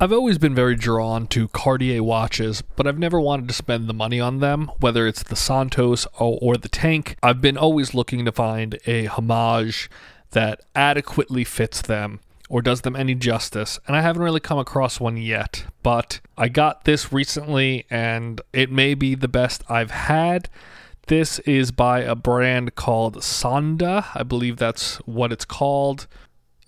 I've always been very drawn to Cartier watches, but I've never wanted to spend the money on them, whether it's the Santos or the Tank. I've been always looking to find a homage that adequately fits them or does them any justice, and I haven't really come across one yet, but I got this recently and it may be the best I've had. This is by a brand called Sonda. I believe that's what it's called.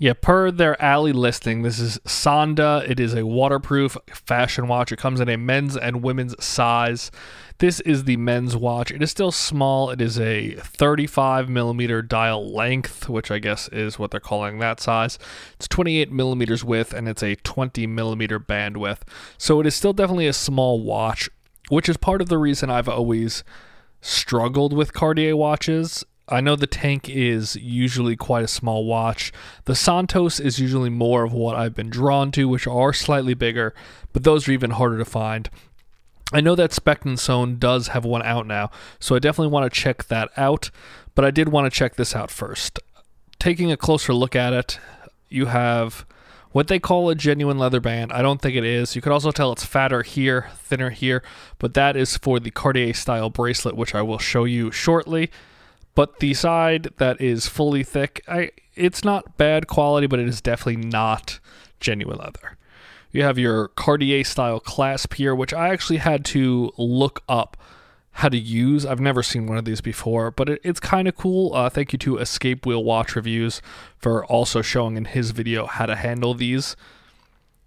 Yeah, per their alley listing, this is Sonda. It is a waterproof fashion watch. It comes in a men's and women's size. This is the men's watch. It is still small. It is a 35 millimeter dial length, which I guess is what they're calling that size. It's 28 millimeters width, and it's a 20 millimeter bandwidth. So it is still definitely a small watch, which is part of the reason I've always struggled with Cartier watches. I know the Tank is usually quite a small watch. The Santos is usually more of what I've been drawn to, which are slightly bigger, but those are even harder to find. I know that Speck & Sohn does have one out now, so I definitely want to check that out, but I did want to check this out first. Taking a closer look at it, you have what they call a genuine leather band. I don't think it is. You could also tell it's fatter here, thinner here, but that is for the Cartier style bracelet, which I will show you shortly. But the side that is fully thick, it's not bad quality, but it is definitely not genuine leather. You have your Cartier style clasp here, which I actually had to look up how to use. I've never seen one of these before, but it's kind of cool. Thank you to Escape Wheel Watch Reviews for also showing in his video how to handle these.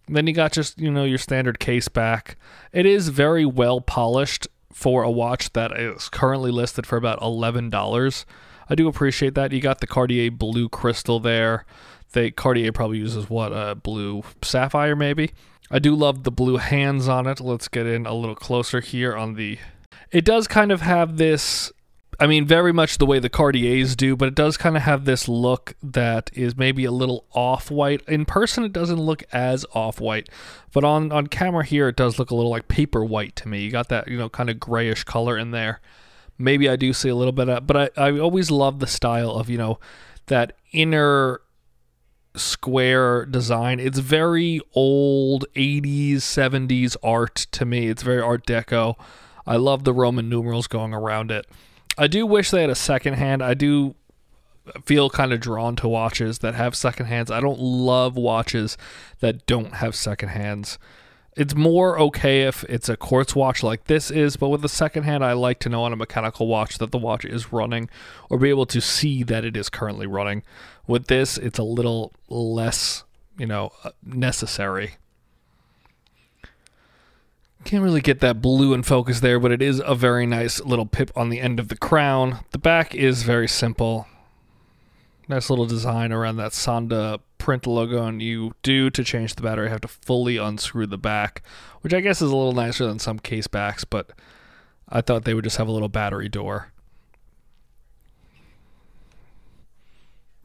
And then you got just, your standard case back. It is very well polished for a watch that is currently listed for about $11. I do appreciate that. You got the Cartier blue crystal there. Cartier probably uses blue sapphire maybe. I do love the blue hands on it. Let's get in a little closer here on the... It does kind of have this, very much the way the Cartiers do, but it does kind of have this look that is maybe a little off-white. In person, it doesn't look as off-white, but on camera here, it does look a little like paper white to me. You got that, kind of grayish color in there. Maybe I do see a little bit of, but I always love the style of, that inner square design. It's very old 80s, 70s art to me. It's very Art Deco. I love the Roman numerals going around it. I do wish they had a second hand. I do feel kind of drawn to watches that have second hands. I don't love watches that don't have second hands. It's more okay if it's a quartz watch like this is, but with the second hand, I like to know on a mechanical watch that the watch is running or be able to see that it is currently running. With this, it's a little less, necessary. Can't really get that blue in focus there, but it is a very nice little pip on the end of the crown. The back is very simple. Nice little design around that Sonda print logo, and you do, to change the battery, have to fully unscrew the back, which I guess is a little nicer than some case backs, but I thought they would just have a little battery door.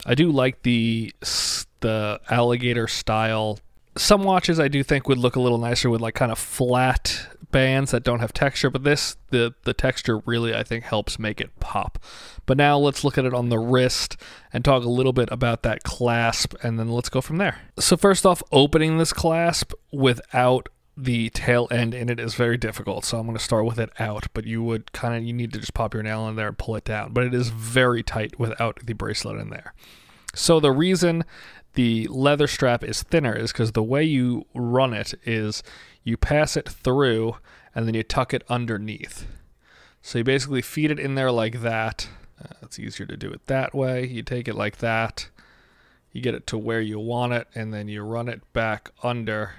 I do like the alligator style. Some watches I do think would look a little nicer with like kind of flat bands that don't have texture, but the texture really I think helps make it pop. But now let's look at it on the wrist and talk a little bit about that clasp, and then let's go from there. So first off, opening this clasp without the tail end in it is very difficult, so I'm going to start with it out, but you need to just pop your nail in there and pull it down, but it is very tight without the bracelet in there. So the reason the leather strap is thinner is because the way you run it is you pass it through and then you tuck it underneath. So you basically feed it in there like that. It's easier to do it that way. You take it like that, you get it to where you want it, and then you run it back under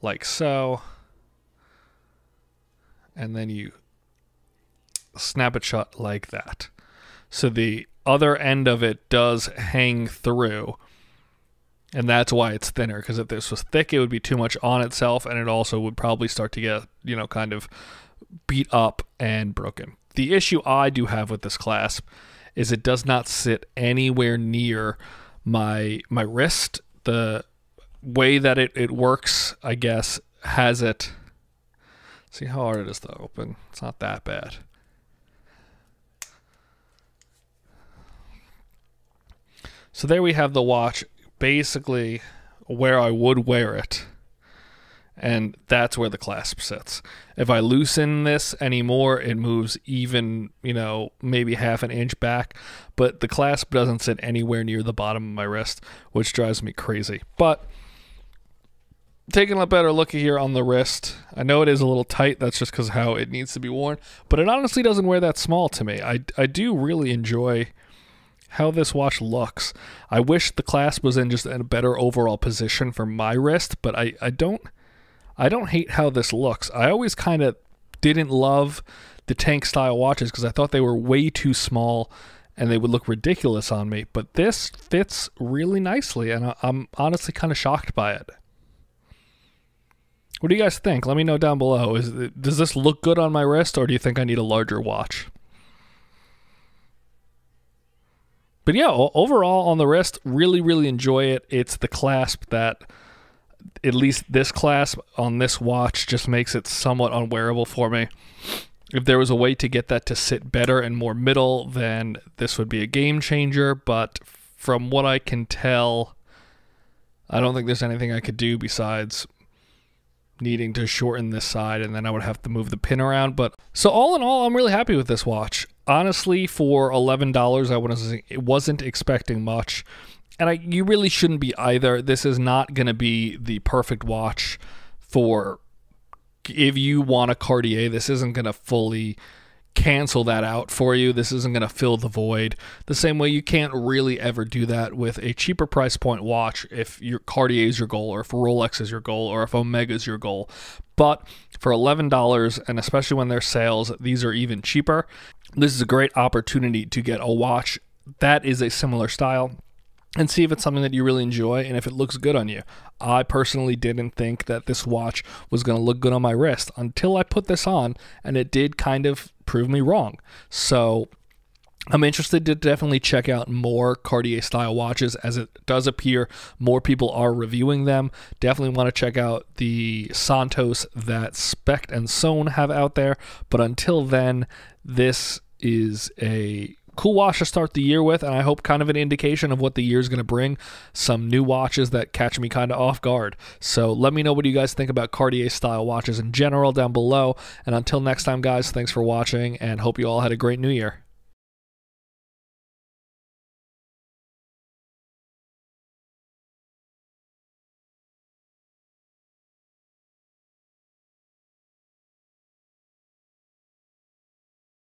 like so, and then you snap it shut like that. So the other end of it does hang through, and that's why it's thinner, because if this was thick, it would be too much on itself, and it also would probably start to get, kind of beat up and broken. The issue I do have with this clasp is it does not sit anywhere near my wrist. The way that it works, I guess, has it... See how hard it is to open? It's not that bad. So there we have the watch, basically where I would wear it. and that's where the clasp sits. If I loosen this anymore, it moves even, maybe half an inch back, but the clasp doesn't sit anywhere near the bottom of my wrist, which drives me crazy. But taking a better look here on the wrist, I know it is a little tight. That's just because how it needs to be worn, but it honestly doesn't wear that small to me. I do really enjoy how this watch looks. I wish the clasp was in just a better overall position for my wrist, but I don't hate how this looks. I always kind of didn't love the tank style watches because I thought they were way too small and they would look ridiculous on me, but this fits really nicely, and I'm honestly kind of shocked by it. What do you guys think? Let me know down below. Does this look good on my wrist, or do you think I need a larger watch? But yeah, overall on the wrist, really, really enjoy it. It's the clasp that, at least this clasp on this watch, just makes it somewhat unwearable for me. If there was a way to get that to sit better and more middle, then this would be a game changer. But from what I can tell, I don't think there's anything I could do besides needing to shorten this side, and then I would have to move the pin around. But so all in all, I'm really happy with this watch. Honestly, for $11, I wasn't expecting much, and you really shouldn't be either. This is not going to be the perfect watch for if you want a Cartier. This isn't going to fully cancel that out for you. This isn't going to fill the void. The same way you can't really ever do that with a cheaper price point watch if your Cartier is your goal, or if Rolex is your goal, or if Omega is your goal. But for $11, and especially when there's sales, these are even cheaper. This is a great opportunity to get a watch that is a similar style and see if it's something that you really enjoy and if it looks good on you. I personally didn't think that this watch was going to look good on my wrist until I put this on, and it did kind of prove me wrong. So I'm interested to definitely check out more Cartier style watches, as it does appear more people are reviewing them. Definitely want to check out the Santos that Specht and Sohn have out there. But until then, this is a cool watch to start the year with, and I hope kind of an indication of what the year is going to bring. Some new watches that catch me kind of off guard. So let me know what you guys think about Cartier style watches in general down below. And until next time, guys, thanks for watching, and hope you all had a great new year.